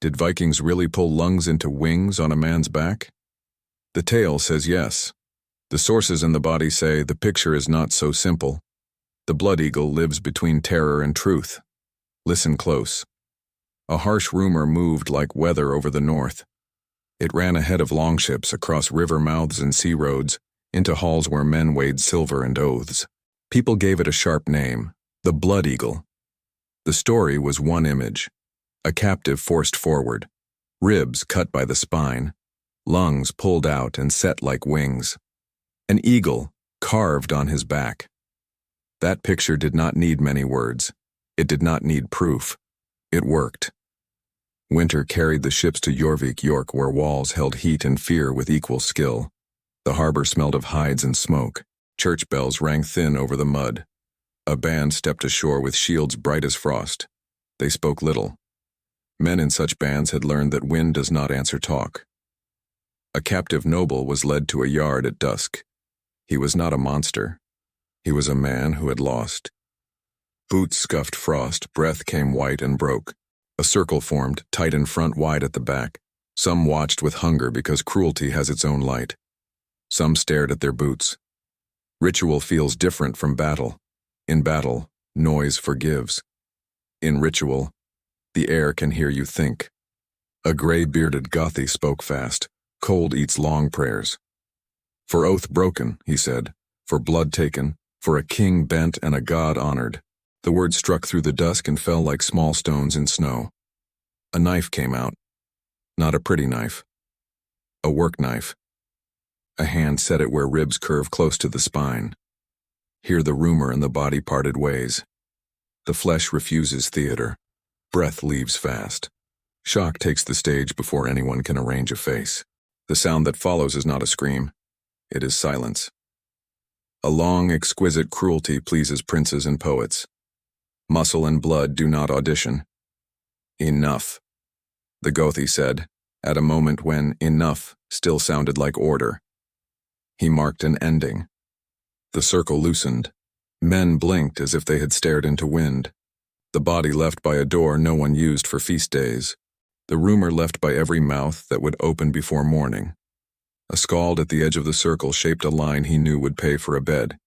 Did Vikings really pull lungs into wings on a man's back? The tale says yes. The sources in the body say the picture is not so simple. The blood eagle lives between terror and truth. Listen close. A harsh rumor moved like weather over the north. It ran ahead of longships across river mouths and sea roads, into halls where men weighed silver and oaths. People gave it a sharp name, the blood eagle. The story was one image: a captive forced forward, ribs cut by the spine, lungs pulled out and set like wings, an eagle carved on his back. That picture did not need many words. It did not need proof. It worked. Winter carried the ships to Jórvík, York, where walls held heat and fear with equal skill. The harbor smelled of hides and smoke. Church bells rang thin over the mud. A band stepped ashore with shields bright as frost. They spoke little. Men in such bands had learned that wind does not answer talk. A captive noble was led to a yard at dusk. He was not a monster. He was a man who had lost. Boots scuffed frost, breath came white and broke. A circle formed, tight in front, wide at the back. Some watched with hunger because cruelty has its own light. Some stared at their boots. Ritual feels different from battle. In battle, noise forgives. In ritual, the air can hear you think. A gray-bearded Gothi spoke fast. Cold eats long prayers. For oath broken, he said, for blood taken, for a king bent and a god honored. The words struck through the dusk and fell like small stones in snow. A knife came out. Not a pretty knife. A work knife. A hand set it where ribs curve close to the spine. Here the rumor and the body parted ways. The flesh refuses theater. Breath leaves fast. Shock takes the stage before anyone can arrange a face. The sound that follows is not a scream. It is silence. A long, exquisite cruelty pleases princes and poets. Muscle and blood do not audition. Enough, the Gothi said, at a moment when enough still sounded like order. He marked an ending. The circle loosened. Men blinked as if they had stared into wind. The body left by a door no one used for feast days. The rumor left by every mouth that would open before morning. A skald at the edge of the circle shaped a line he knew would pay for a bed.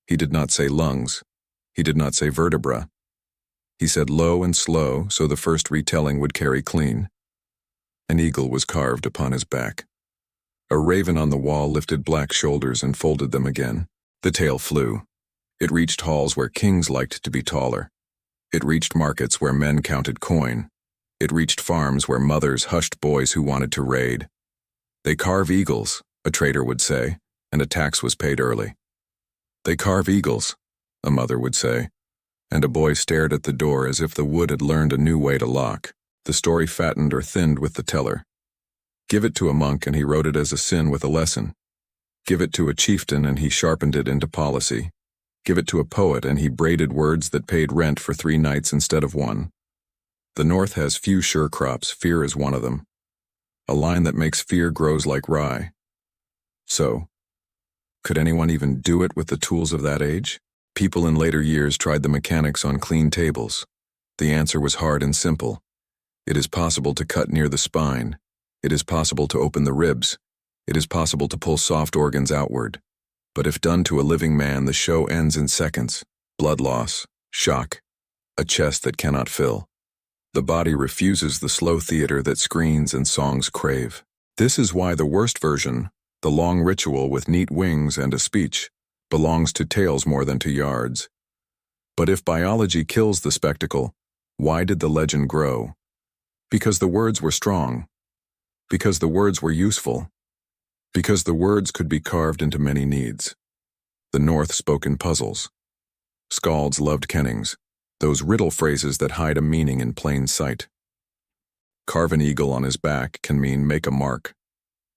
He did not say lungs. He did not say vertebra. He said low and slow, so the first retelling would carry clean. An eagle was carved upon his back. A raven on the wall lifted black shoulders and folded them again. The tail flew. It reached halls where kings liked to be taller. It reached markets where men counted coin. It reached farms where mothers hushed boys who wanted to raid. They carve eagles, a trader would say, and a tax was paid early. They carve eagles, a mother would say, and a boy stared at the door as if the wood had learned a new way to lock. The story fattened or thinned with the teller. Give it to a monk and he wrote it as a sin with a lesson. Give it to a chieftain and he sharpened it into policy. Give it to a poet and he braided words that paid rent for 3 nights instead of 1. The North has few sure crops, fear is one of them. A line that makes fear grows like rye. So, could anyone even do it with the tools of that age? People in later years tried the mechanics on clean tables. The answer was hard and simple. It is possible to cut near the spine. It is possible to open the ribs. It is possible to pull soft organs outward. But if done to a living man, the show ends in seconds. Blood loss, shock, a chest that cannot fill. The body refuses the slow theater that screens and songs crave. This is why the worst version, the long ritual with neat wings and a speech, belongs to tales more than to yards. But if biology kills the spectacle, why did the legend grow? Because the words were strong. Because the words were useful. Because the words could be carved into many needs. The North spoke in puzzles. Skalds loved kennings, those riddle phrases that hide a meaning in plain sight. Carve an eagle on his back can mean make a mark.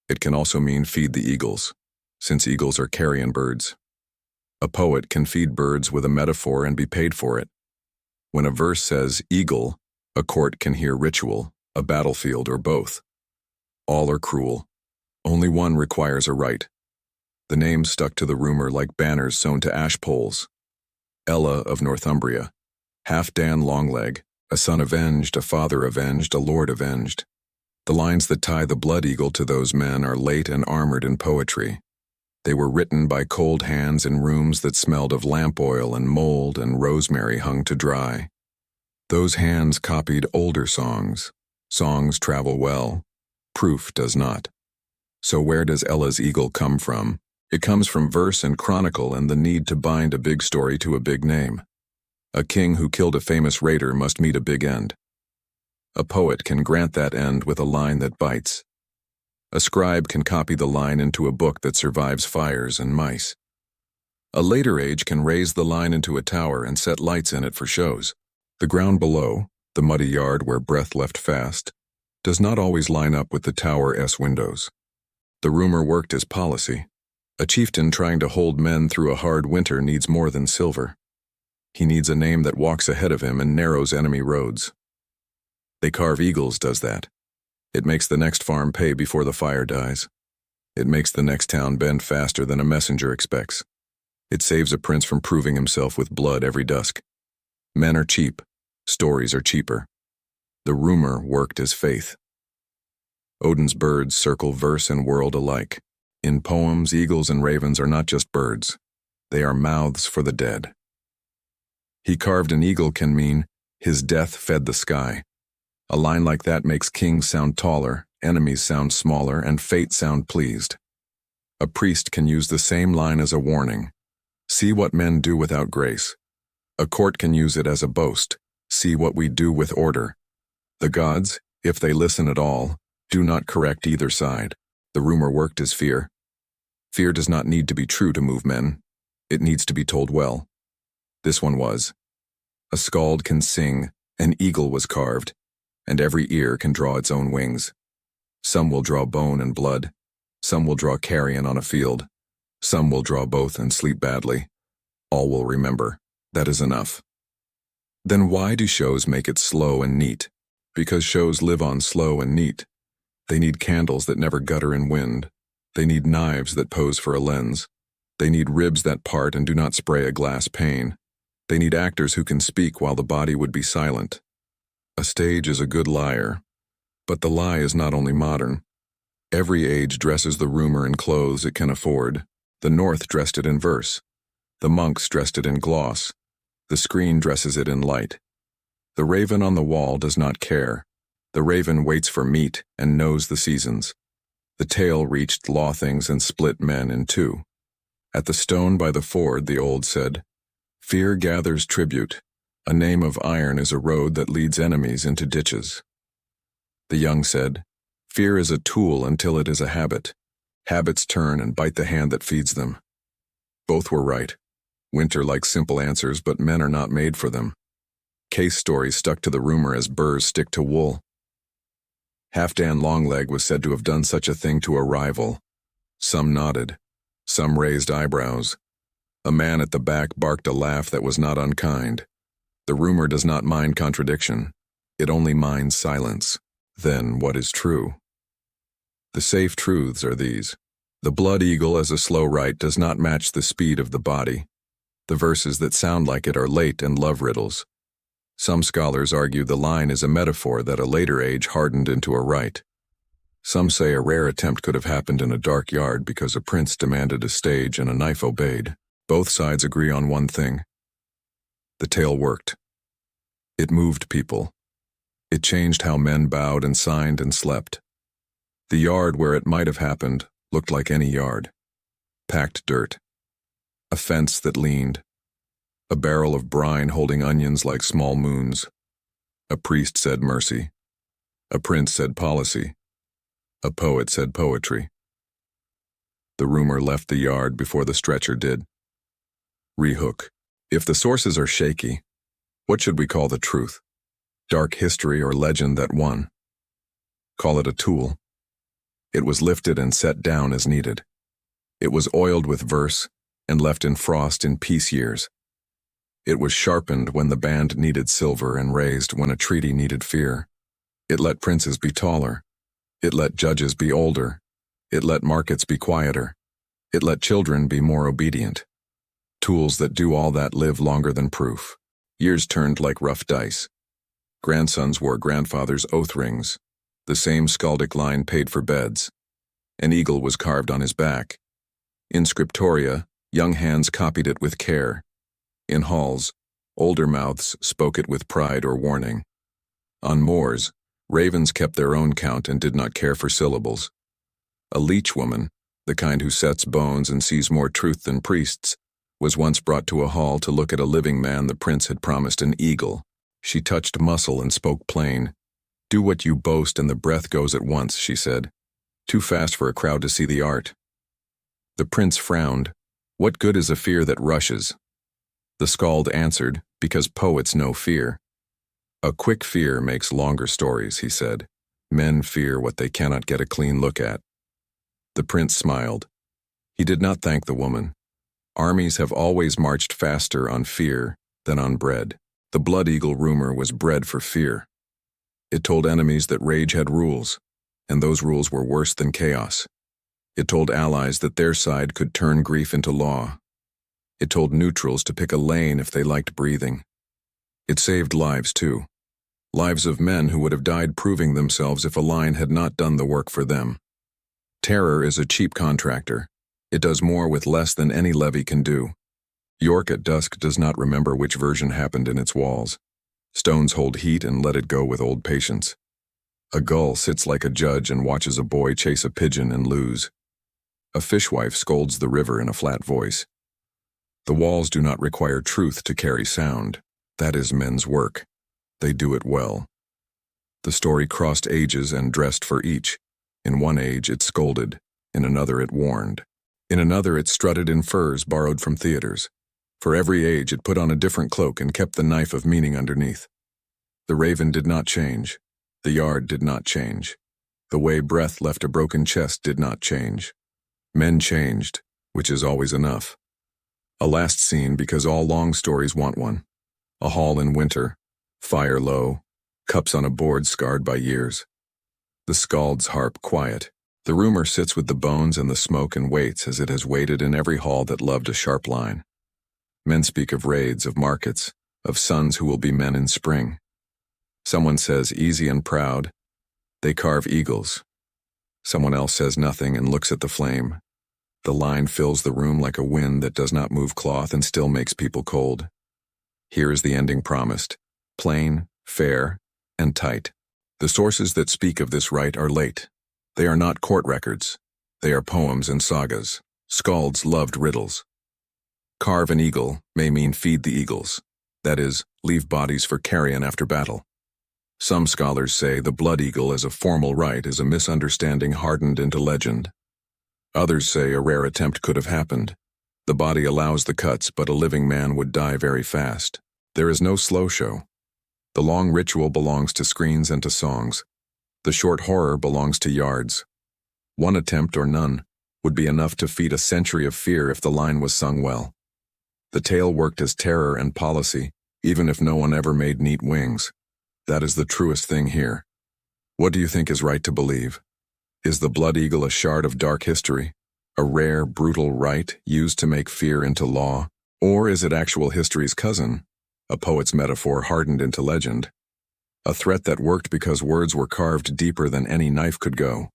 It can also mean feed the eagles, since eagles are carrion birds. A poet can feed birds with a metaphor and be paid for it. When a verse says eagle, a court can hear ritual, a battlefield, or both. All are cruel. Only one requires a right. The name stuck to the rumor like banners sewn to ash poles. Ælla of Northumbria, Halfdan Long-Leg, A son avenged, a father avenged, a lord avenged. The lines that tie the blood eagle to those men are late and armored in poetry. They were written by cold hands in rooms that smelled of lamp oil and mold and rosemary hung to dry. Those hands copied older songs. Songs travel well. Proof does not. So where does Ælla's eagle come from? It comes from verse and chronicle and the need to bind a big story to a big name. A king who killed a famous raider must meet a big end. A poet can grant that end with a line that bites. A scribe can copy the line into a book that survives fires and mice. A later age can raise the line into a tower and set lights in it for shows. The ground below, the muddy yard where breath left fast, does not always line up with the tower's windows. The rumor worked as policy. A chieftain trying to hold men through a hard winter needs more than silver. He needs a name that walks ahead of him and narrows enemy roads. They carve eagles does that. It makes the next farm pay before the fire dies. It makes the next town bend faster than a messenger expects. It saves a prince from proving himself with blood every dusk. Men are cheap. Stories are cheaper. The rumor worked as faith. Odin's birds circle verse and world alike. In poems, eagles and ravens are not just birds. They are mouths for the dead. He carved an eagle can mean, his death fed the sky. A line like that makes kings sound taller, enemies sound smaller, and fate sound pleased. A priest can use the same line as a warning. See what men do without grace. A court can use it as a boast. See what we do with order. The gods, if they listen at all, do not correct either side. The rumor worked as fear. Fear does not need to be true to move men. It needs to be told well. This one was. A skald can sing, an eagle was carved, and every ear can draw its own wings. Some will draw bone and blood. Some will draw carrion on a field. Some will draw both and sleep badly. All will remember. That is enough. Then why do shows make it slow and neat? Because shows live on slow and neat. They need candles that never gutter in wind. They need knives that pose for a lens. They need ribs that part and do not spray a glass pane. They need actors who can speak while the body would be silent. A stage is a good liar, but the lie is not only modern. Every age dresses the rumor in clothes it can afford. The North dressed it in verse. The monks dressed it in gloss. The screen dresses it in light. The raven on the wall does not care. The raven waits for meat and knows the seasons. The tale reached law things and split men in two. At the stone by the ford, the old said, "Fear gathers tribute. A name of iron is a road that leads enemies into ditches." The young said, "Fear is a tool until it is a habit. Habits turn and bite the hand that feeds them." Both were right. Winter likes simple answers, but men are not made for them. Case stories stuck to the rumor as burrs stick to wool. Halfdan Long-Leg was said to have done such a thing to a rival. Some nodded. Some raised eyebrows. A man at the back barked a laugh that was not unkind. The rumor does not mind contradiction. It only minds silence. Then what is true? The safe truths are these. The blood eagle as a slow write does not match the speed of the body. The verses that sound like it are late and love riddles. Some scholars argue the line is a metaphor that a later age hardened into a rite. Some say a rare attempt could have happened in a dark yard because a prince demanded a stage and a knife obeyed. Both sides agree on one thing. The tale worked. It moved people. It changed how men bowed and signed and slept. The yard where it might have happened looked like any yard. Packed dirt. A fence that leaned. A barrel of brine holding onions like small moons. A priest said mercy. A prince said policy. A poet said poetry. The rumor left the yard before the stretcher did. Rehook. If the sources are shaky, what should we call the truth? Dark history or legend that won? Call it a tool. It was lifted and set down as needed. It was oiled with verse and left in frost in peace years. It was sharpened when the band needed silver and raised when a treaty needed fear. It let princes be taller. It let judges be older. It let markets be quieter. It let children be more obedient. Tools that do all that live longer than proof. Years turned like rough dice. Grandsons wore grandfather's oath rings. The same skaldic line paid for beds. An eagle was carved on his back. In scriptoria, young hands copied it with care. In halls, older mouths spoke it with pride or warning. On moors, ravens kept their own count and did not care for syllables. A leech woman, the kind who sets bones and sees more truth than priests, was once brought to a hall to look at a living man the prince had promised an eagle. She touched muscle and spoke plain. "Do what you boast and the breath goes at once," she said. "Too fast for a crowd to see the art." The prince frowned. "What good is a fear that rushes?" The skald answered, "Because poets know fear." "A quick fear makes longer stories," he said. "Men fear what they cannot get a clean look at." The prince smiled. He did not thank the woman. Armies have always marched faster on fear than on bread. The blood eagle rumor was bread for fear. It told enemies that rage had rules, and those rules were worse than chaos. It told allies that their side could turn grief into law. It told neutrals to pick a lane if they liked breathing. It saved lives, too. Lives of men who would have died proving themselves if a line had not done the work for them. Terror is a cheap contractor. It does more with less than any levy can do. York at dusk does not remember which version happened in its walls. Stones hold heat and let it go with old patience. A gull sits like a judge and watches a boy chase a pigeon and lose. A fishwife scolds the river in a flat voice. The walls do not require truth to carry sound. That is men's work. They do it well. The story crossed ages and dressed for each. In one age it scolded, in another it warned. In another it strutted in furs borrowed from theaters. For every age it put on a different cloak and kept the knife of meaning underneath. The raven did not change. The yard did not change. The way breath left a broken chest did not change. Men changed, which is always enough. A last scene because all long stories want one. A hall in winter, fire low, cups on a board scarred by years. The skald's harp quiet. The rumor sits with the bones and the smoke and waits as it has waited in every hall that loved a sharp line. Men speak of raids, of markets, of sons who will be men in spring. Someone says easy and proud. They carve eagles. Someone else says nothing and looks at the flame. The line fills the room like a wind that does not move cloth and still makes people cold. Here is the ending promised. Plain, fair, and tight. The sources that speak of this rite are late. They are not court records. They are poems and sagas. Skalds loved riddles. Carve an eagle may mean feed the eagles. That is, leave bodies for carrion after battle. Some scholars say the blood eagle as a formal rite is a misunderstanding hardened into legend. Others say a rare attempt could have happened. The body allows the cuts, but a living man would die very fast. There is no slow show. The long ritual belongs to screens and to songs. The short horror belongs to yards. One attempt or none would be enough to feed a century of fear if the line was sung well. The tale worked as terror and policy, even if no one ever made neat wings. That is the truest thing here. What do you think is right to believe? Is the blood eagle a shard of dark history, a rare, brutal rite used to make fear into law? Or is it actual history's cousin, a poet's metaphor hardened into legend? A threat that worked because words were carved deeper than any knife could go.